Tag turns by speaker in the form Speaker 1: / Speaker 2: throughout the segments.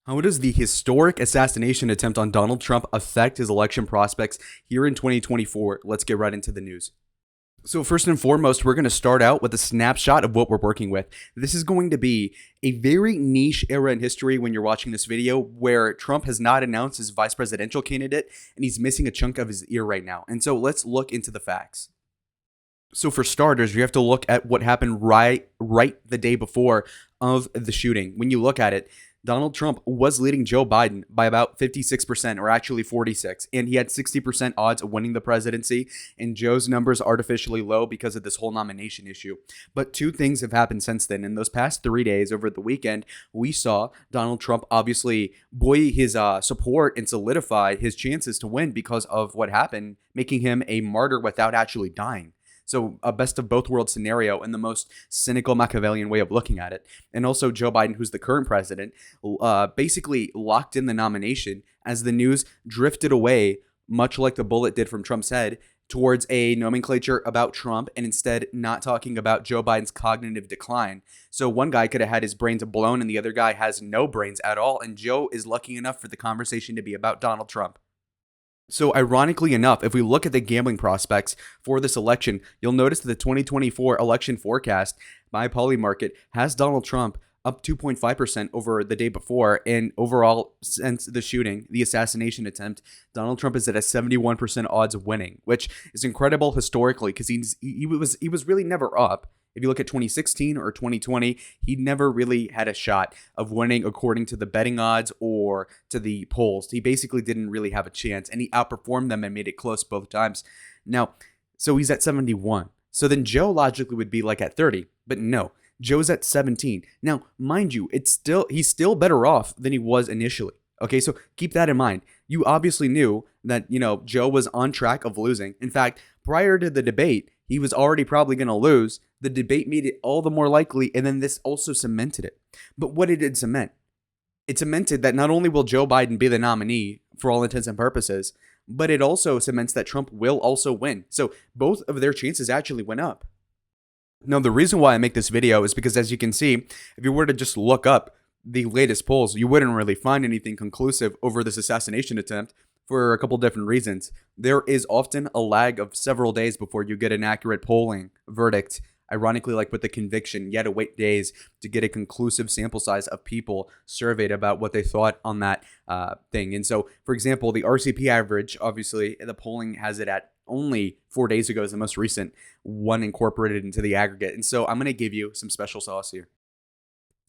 Speaker 1: How does the historic assassination attempt on Donald Trump affect his election prospects here in 2024? Let's get right into the news. So first and foremost, we're going to start out with a snapshot of what we're working with. This is going to be a very niche era in history when you're watching this video where Trump has not announced his vice presidential candidate and he's missing a chunk of his ear right now. And so let's look into the facts. So for starters, you have to look at what happened right the day before of the shooting. When you look at it, Donald Trump was leading Joe Biden by about 56%, or actually 46, and he had 60% odds of winning the presidency, and Joe's numbers are artificially low because of this whole nomination issue. But two things have happened since then. In those past 3 days over the weekend, we saw Donald Trump obviously buoy his support and solidify his chances to win because of what happened, making him a martyr without actually dying. So a best of both worlds scenario in the most cynical Machiavellian way of looking at it. And also Joe Biden, who's the current president, basically locked in the nomination as the news drifted away, much like the bullet did from Trump's head, towards a nomenclature about Trump and instead not talking about Joe Biden's cognitive decline. So one guy could have had his brains blown and the other guy has no brains at all. And Joe is lucky enough for the conversation to be about Donald Trump. So ironically enough, if we look at the gambling prospects for this election, you'll notice that the 2024 election forecast by Polymarket has Donald Trump up 2.5% over the day before. And overall, since the shooting, the assassination attempt, Donald Trump is at a 71% odds of winning, which is incredible historically because he was really never up. If you look at 2016 or 2020, he never really had a shot of winning according to the betting odds or to the polls. He basically didn't really have a chance, and he outperformed them and made it close both times. Now, so he's at 71. So then Joe logically would be like at 30, but no, Joe's at 17. Now, mind you, he's still better off than he was initially. Okay, so keep that in mind. You obviously knew that, Joe was on track of losing. In fact, prior to the debate, he was already probably going to lose. The debate made it all the more likely, and then this also cemented it. But what did it cement? It cemented that not only will Joe Biden be the nominee for all intents and purposes, but it also cements that Trump will also win. So both of their chances actually went up. Now, the reason why I make this video is because, as you can see, if you were to just look up the latest polls, you wouldn't really find anything conclusive over this assassination attempt for a couple different reasons. There is often a lag of several days before you get an accurate polling verdict. Ironically, like with the conviction, you had to wait days to get a conclusive sample size of people surveyed about what they thought on that thing. And so, for example, the RCP average, obviously, the polling has it at only 4 days ago is the most recent one incorporated into the aggregate. And so I'm going to give you some special sauce here.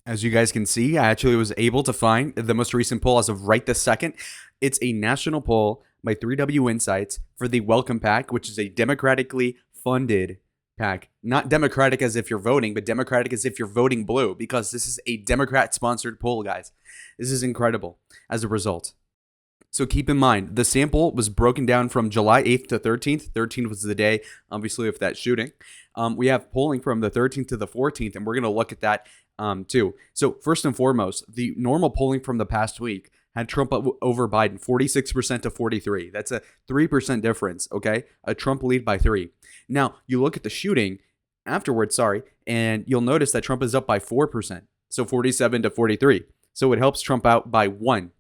Speaker 1: As you guys can see, I actually was able to find the most recent poll as of right this second. It's a national poll by 3W Insights for the Welcome Pack, which is a democratically funded pack. Not democratic as if you're voting, but democratic as if you're voting blue, because this is a Democrat-sponsored poll, guys. This is incredible as a result. So keep in mind, the sample was broken down from July 8th to 13th. 13th was the day, obviously, of that shooting. We have polling from the 13th to the 14th, and we're going to look at that too. So first and foremost, the normal polling from the past week had Trump over Biden 46% to 43. That's a 3% difference, okay? A Trump lead by 3. Now, you look at the shooting afterwards, and you'll notice that Trump is up by 4%, so 47 to 43. So it helps Trump out by 1.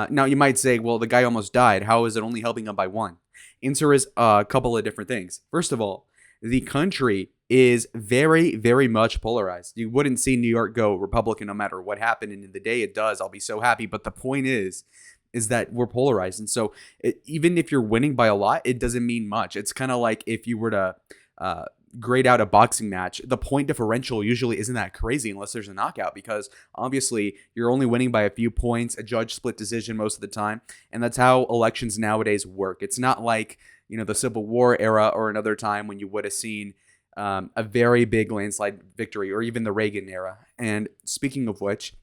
Speaker 1: Now, you might say, well, the guy almost died. How is it only helping him by 1? Answer is a couple of different things. First of all, the country is very, very much polarized. You wouldn't see New York go Republican no matter what happened. And in the day it does, I'll be so happy. But the point is that we're polarized. And so even if you're winning by a lot, it doesn't mean much. It's kind of like if you were to grade out a boxing match, the point differential usually isn't that crazy unless there's a knockout, because obviously you're only winning by a few points, a judge split decision most of the time. And that's how elections nowadays work. It's not like, the Civil War era or another time when you would have seen a very big landslide victory, or even the Reagan era. And speaking of which,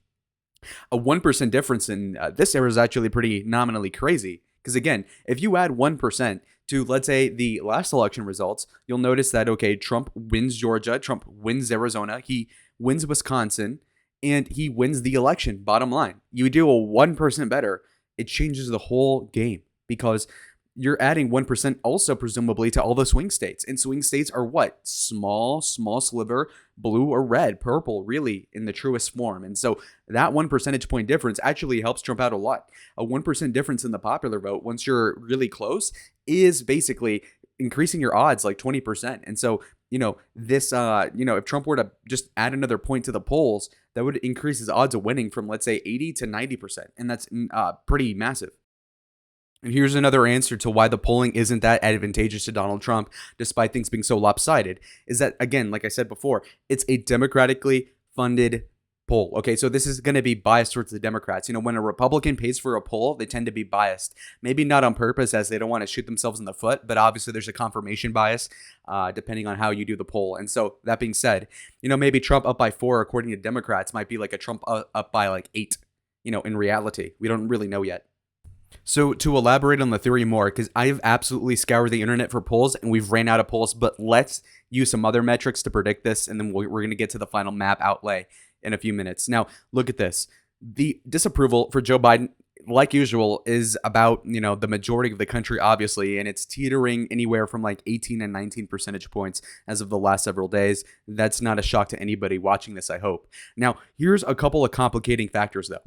Speaker 1: a 1% difference in this era is actually pretty nominally crazy. Because again, if you add 1% to, let's say, the last election results, you'll notice that, okay, Trump wins Georgia, Trump wins Arizona, he wins Wisconsin, and he wins the election. Bottom line, you do a 1% better, it changes the whole game, because you're adding 1% also presumably to all the swing states. And swing states are what? Small sliver, blue or red, purple, really, in the truest form. And so that 1 percentage point difference actually helps Trump out a lot. A 1% difference in the popular vote, once you're really close, is basically increasing your odds like 20%. And so, this, if Trump were to just add another point to the polls, that would increase his odds of winning from, let's say, 80 to 90%. And that's pretty massive. And here's another answer to why the polling isn't that advantageous to Donald Trump, despite things being so lopsided, is that, again, like I said before, it's a democratically funded poll. Okay, so this is going to be biased towards the Democrats. When a Republican pays for a poll, they tend to be biased. Maybe not on purpose, as they don't want to shoot themselves in the foot, but obviously there's a confirmation bias depending on how you do the poll. And so that being said, maybe Trump up by 4, according to Democrats, might be like a Trump up by like 8, in reality. We don't really know yet. So to elaborate on the theory more, because I've absolutely scoured the internet for polls and we've ran out of polls, but let's use some other metrics to predict this, and then we're going to get to the final map outlay in a few minutes. Now, look at this. The disapproval for Joe Biden, like usual, is about, the majority of the country, obviously, and it's teetering anywhere from like 18 and 19 percentage points as of the last several days. That's not a shock to anybody watching this, I hope. Now, here's a couple of complicating factors, though.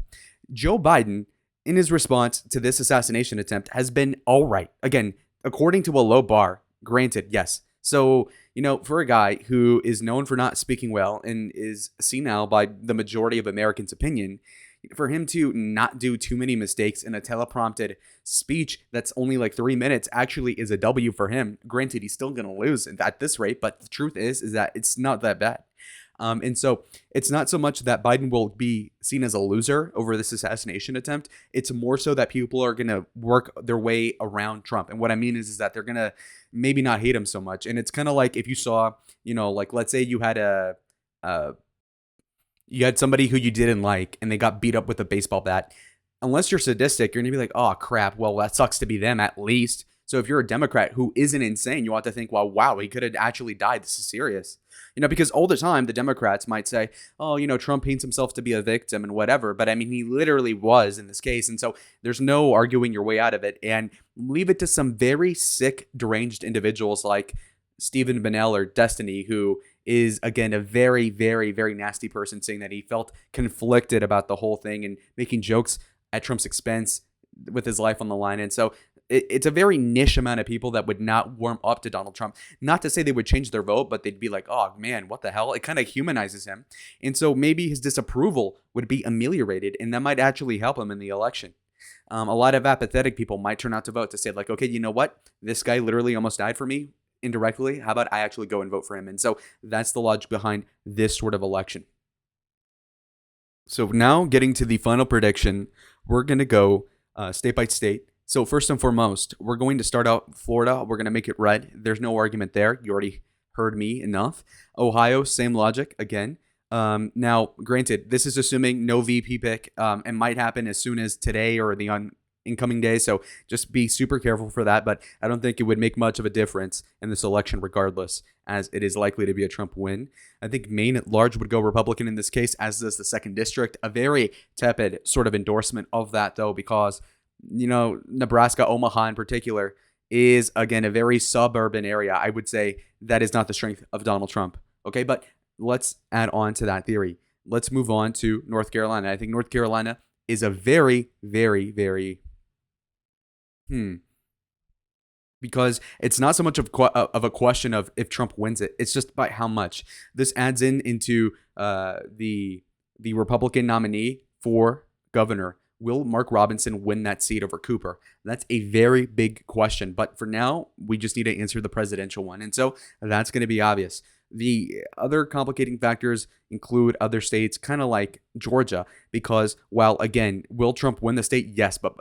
Speaker 1: Joe Biden, in his response to this assassination attempt, has been all right. Again, according to a low bar, granted, yes. So, for a guy who is known for not speaking well and is senile by the majority of Americans' opinion, for him to not do too many mistakes in a teleprompted speech that's only like 3 minutes actually is a W for him. Granted, he's still going to lose at this rate, but the truth is that it's not that bad. And so it's not so much that Biden will be seen as a loser over this assassination attempt. It's more so that people are going to work their way around Trump. And what I mean is that they're going to maybe not hate him so much. And it's kind of like if you saw, like let's say you had you had somebody who you didn't like and they got beat up with a baseball bat. Unless you're sadistic, you're going to be like, oh, crap. Well, that sucks to be them at least. So if you're a Democrat who isn't insane, you ought to think, well, wow, he could have actually died. This is serious. Because all the time the Democrats might say, oh, Trump paints himself to be a victim and whatever. But I mean, he literally was in this case. And so there's no arguing your way out of it. And leave it to some very sick, deranged individuals like Stephen Banel or Destiny, who is, again, a very, very, very nasty person, saying that he felt conflicted about the whole thing and making jokes at Trump's expense with his life on the line. And so it's a very niche amount of people that would not warm up to Donald Trump. Not to say they would change their vote, but they'd be like, oh, man, what the hell? It kind of humanizes him. And so maybe his disapproval would be ameliorated, and that might actually help him in the election. A lot of apathetic people might turn out to vote to say, like, okay, you know what? This guy literally almost died for me indirectly. How about I actually go and vote for him? And so that's the logic behind this sort of election. So now getting to the final prediction, we're going to go state by state. So first and foremost, we're going to start out Florida. We're going to make it red. There's no argument there. You already heard me enough. Ohio, same logic again. Now, granted, this is assuming no VP pick. It might happen as soon as today or the incoming days. So just be super careful for that. But I don't think it would make much of a difference in this election regardless, as it is likely to be a Trump win. I think Maine at large would go Republican in this case, as does the 2nd District. A very tepid sort of endorsement of that, though, because Nebraska, Omaha in particular, is, again, a very suburban area. I would say that is not the strength of Donald Trump. Okay, but let's add on to that theory. Let's move on to North Carolina. I think North Carolina is a very, very, very, because it's not so much of a question of if Trump wins it. It's just by how much. This adds into the Republican nominee for governor. Will Mark Robinson win that seat over Cooper? That's a very big question. But for now, we just need to answer the presidential one. And so that's going to be obvious. The other complicating factors include other states, kind of like Georgia, because while, again, will Trump win the state? Yes, but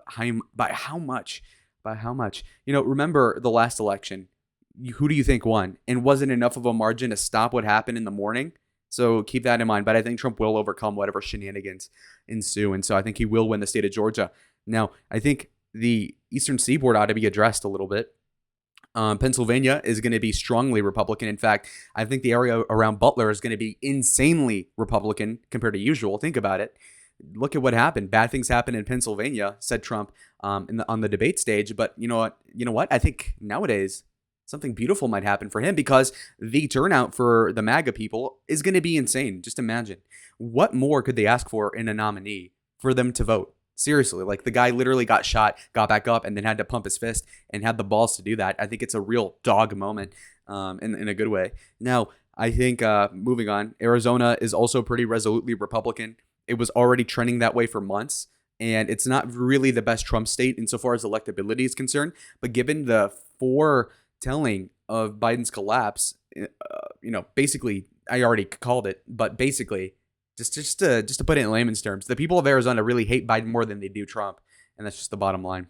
Speaker 1: by how much? By how much? Remember the last election. Who do you think won? And wasn't enough of a margin to stop what happened in the morning? So keep that in mind. But I think Trump will overcome whatever shenanigans ensue. And so I think he will win the state of Georgia. Now, I think the Eastern Seaboard ought to be addressed a little bit. Pennsylvania is going to be strongly Republican. In fact, I think the area around Butler is going to be insanely Republican compared to usual. Think about it. look at what happened. Bad things happened in Pennsylvania, said Trump on the debate stage. But you know what? I think nowadays something beautiful might happen for him because the turnout for the MAGA people is going to be insane. Just imagine. What more could they ask for in a nominee for them to vote? Seriously, like the guy literally got shot, got back up, and then had to pump his fist and had the balls to do that. I think it's a real dog moment in a good way. Now, I think moving on, Arizona is also pretty resolutely Republican. It was already trending that way for months, and it's not really the best Trump state insofar as electability is concerned. But given the foretelling of Biden's collapse, basically, I already called it, but basically, just to put it in layman's terms, the people of Arizona really hate Biden more than they do Trump, and that's just the bottom line.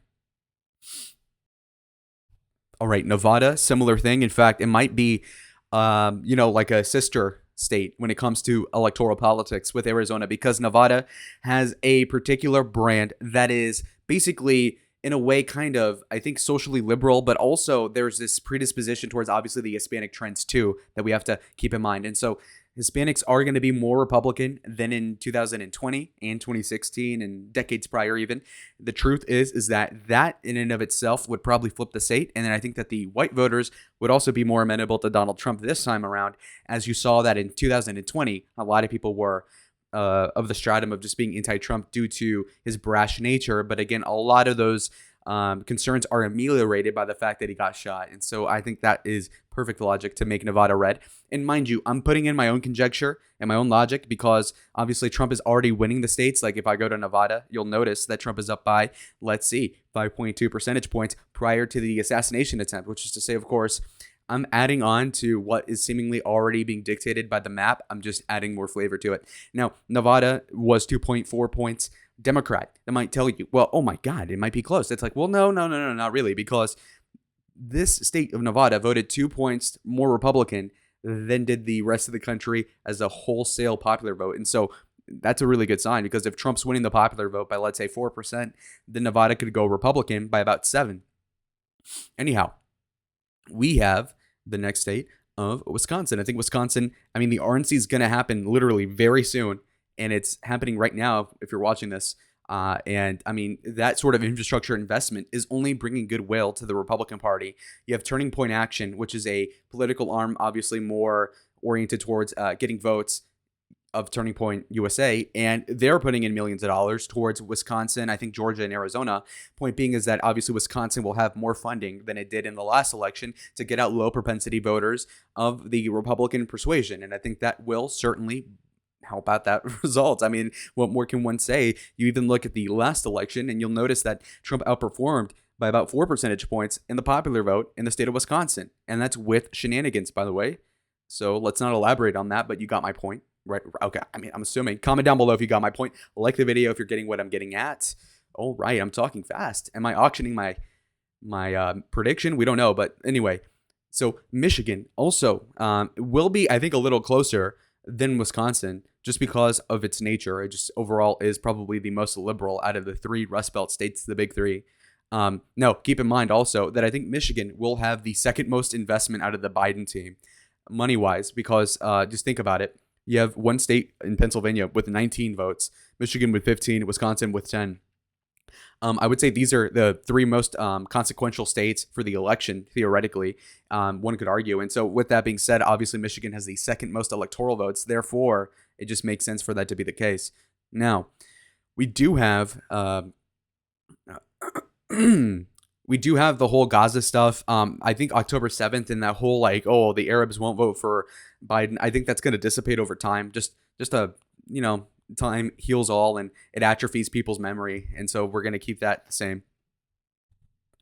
Speaker 1: All right, Nevada, similar thing. In fact, it might be, like a sister state when it comes to electoral politics with Arizona, because Nevada has a particular brand that is basically, in a way, kind of, I think, socially liberal, but also there's this predisposition towards obviously the Hispanic trends too that we have to keep in mind. And so Hispanics are going to be more Republican than in 2020 and 2016 and decades prior even. The truth is that in and of itself would probably flip the state. And then I think that the white voters would also be more amenable to Donald Trump this time around, as you saw that in 2020, a lot of people were of the stratum of just being anti-Trump due to his brash nature. But again, a lot of those concerns are ameliorated by the fact that he got shot. And so I think that is perfect logic to make Nevada red. And mind you, I'm putting in my own conjecture and my own logic because obviously Trump is already winning the states. Like if I go to Nevada, you'll notice that Trump is up by, let's see, 5.2 percentage points prior to the assassination attempt, which is to say, of course, I'm adding on to what is seemingly already being dictated by the map. I'm just adding more flavor to it. Now, Nevada was 2.4 points Democrat. That might tell you, well, oh my God, it might be close. It's like, well, no, not really, because this state of Nevada voted 2 points more Republican than did the rest of the country as a wholesale popular vote. And so that's a really good sign, because if Trump's winning the popular vote by, let's say, 4%, then Nevada could go Republican by about 7%. Anyhow, we have the next state of Wisconsin. I think Wisconsin, the RNC is going to happen literally very soon. And it's happening right now if you're watching this. That sort of infrastructure investment is only bringing goodwill to the Republican Party. You have Turning Point Action, which is a political arm, obviously more oriented towards getting votes of Turning Point USA. And they're putting in millions of dollars towards Wisconsin, I think Georgia and Arizona. Point being is that obviously Wisconsin will have more funding than it did in the last election to get out low propensity voters of the Republican persuasion. And I think that will certainly help out that result. What more can one say? You even look at the last election and you'll notice that Trump outperformed by about 4 percentage points in the popular vote in the state of Wisconsin. And that's with shenanigans, by the way. So let's not elaborate on that, but you got my point, right? Okay. I'm assuming. Comment down below if you got my point. Like the video if you're getting what I'm getting at. All right. I'm talking fast. Am I auctioning my prediction? We don't know. But anyway, so Michigan also will be, I think, a little closer than Wisconsin, just because of its nature. It just overall is probably the most liberal out of the three Rust Belt states, the big three. No, keep in mind also that I think Michigan will have the second most investment out of the Biden team, money-wise, because just think about it. You have one state in Pennsylvania with 19 votes, Michigan with 15, Wisconsin with 10. I would say these are the three most consequential states for the election, theoretically, one could argue. And so with that being said, obviously Michigan has the second most electoral votes. Therefore, it just makes sense for that to be the case. Now, we do have the whole Gaza stuff. I think October 7th and that whole the Arabs won't vote for Biden. I think that's going to dissipate over time. Just time heals all and it atrophies people's memory. And so we're going to keep that the same.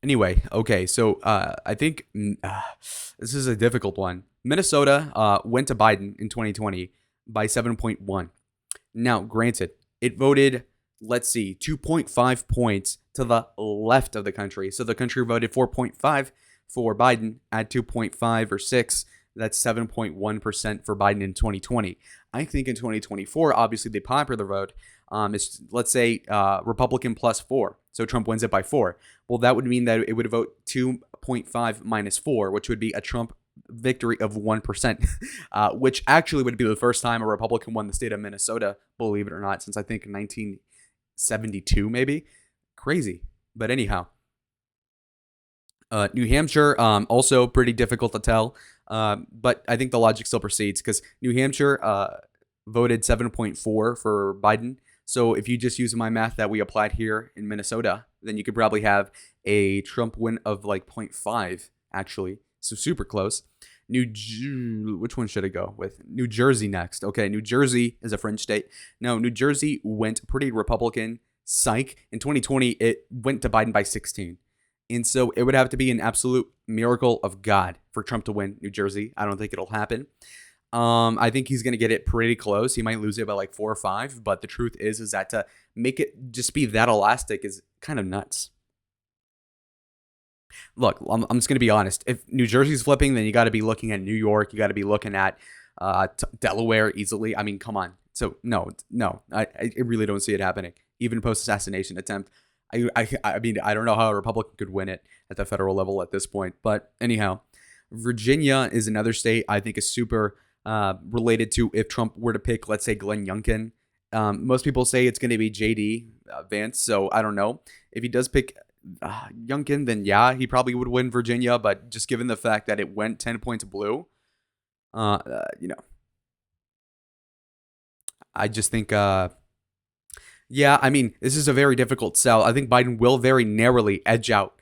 Speaker 1: Anyway, okay, so I think this is a difficult one. Minnesota went to Biden in 2020 by 7.1. Now, granted, it voted, 2.5 points to the left of the country. So the country voted 4.5 for Biden at 2.5 or 6. That's 7.1% for Biden in 2020. I think in 2024, obviously the popular vote is, Republican plus 4. So Trump wins it by 4. Well, that would mean that it would vote 2.5 minus 4, which would be a Trump victory of 1%, which actually would be the first time a Republican won the state of Minnesota, believe it or not, since I think 1972, maybe. Crazy. But anyhow, New Hampshire, also pretty difficult to tell, but I think the logic still proceeds because New Hampshire voted 7.4 for Biden. So if you just use my math that we applied here in Minnesota, then you could probably have a Trump win of like 0.5, actually. So super close. Which one should I go with? New Jersey next. Okay, New Jersey is a fringe state. No, New Jersey went pretty Republican. Psych. In 2020, it went to Biden by 16. And so it would have to be an absolute miracle of God for Trump to win New Jersey. I don't think it'll happen. I think he's going to get it pretty close. He might lose it by like 4 or 5. But the truth is that to make it just be that elastic is kind of nuts. Look, I'm just going to be honest. If New Jersey's flipping, then you got to be looking at New York. You got to be looking at Delaware easily. I mean, come on. So no, I really don't see it happening. Even post-assassination attempt. I mean, I don't know how a Republican could win it at the federal level at this point. But anyhow, Virginia is another state I think is super related to if Trump were to pick, let's say, Glenn Youngkin. Most people say it's going to be JD Vance. So I don't know. If he does pick Youngkin, then yeah, he probably would win Virginia. But just given the fact that it went 10 points blue, I just think... yeah, I mean, this is a very difficult sell. I think Biden will very narrowly edge out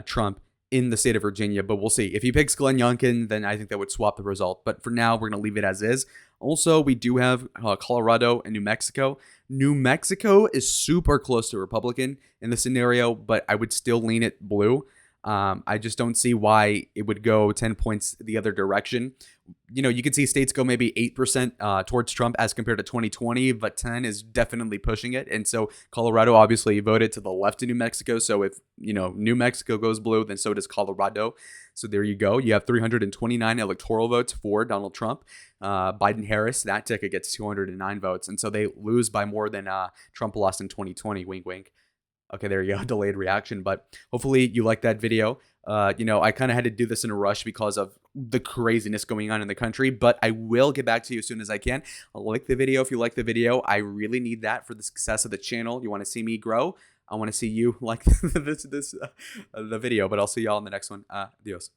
Speaker 1: Trump in the state of Virginia, but we'll see. If he picks Glenn Youngkin, then I think that would swap the result. But for now, we're going to leave it as is. Also, we do have Colorado and New Mexico. New Mexico is super close to Republican in the scenario, but I would still lean it blue. I just don't see why it would go 10 points the other direction. You could see states go maybe 8% towards Trump as compared to 2020, but 10 is definitely pushing it. And so Colorado obviously voted to the left of New Mexico. So if, New Mexico goes blue, then so does Colorado. So there you go. You have 329 electoral votes for Donald Trump. Biden-Harris, that ticket gets 209 votes. And so they lose by more than Trump lost in 2020. Wink, wink. Okay, there you go. Delayed reaction. But hopefully you like that video. I kind of had to do this in a rush because of the craziness going on in the country, but I will get back to you as soon as I can. Like the video if you like the video. I really need that for the success of the channel. You want to see me grow? I want to see you like the video, but I'll see y'all in the next one. Adios.